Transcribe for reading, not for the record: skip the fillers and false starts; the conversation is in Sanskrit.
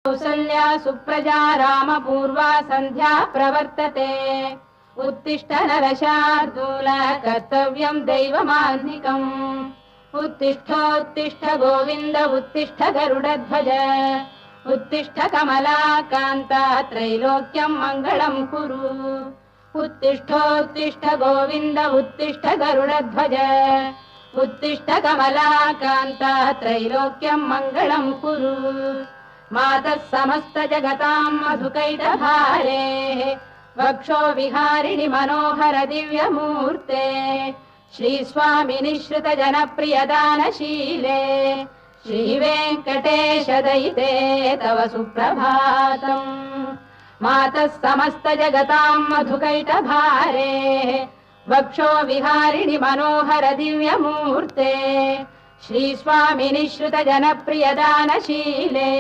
कौसल्या सुप्रजा रामपूर्वा सन्ध्या प्रवर्तते उत्तिष्ठ नरशार्दूल कर्तव्यं दैवमान्निकम् उत्तिष्ठोत्तिष्ठ गोविन्द उत्तिष्ठ गरुडध्वज उत्तिष्ठ कमलाकान्ता त्रैलोक्यं मङ्गलं कुरु उत्तिष्ठोत्तिष्ठ गोविन्द उत्तिष्ठ गरुडध्वज उत्तिष्ठ कमलाकान्ता त्रैलोक्यं मङ्गलं कुरु मातः समस्त जगतां मधुकैटभारे वक्षो विहारिणि मनोहर दिव्यमूर्ते श्रीस्वामिनि श्रुत जनप्रियदानशीले श्रीवेङ्कटेश दयिते तव सुप्रभातम् मातः समस्त जगतां मधुकैटभारे वक्षो विहारिणि मनोहर दिव्यमूर्ते श्रीस्वामिनि श्रुत जनप्रियदानशीले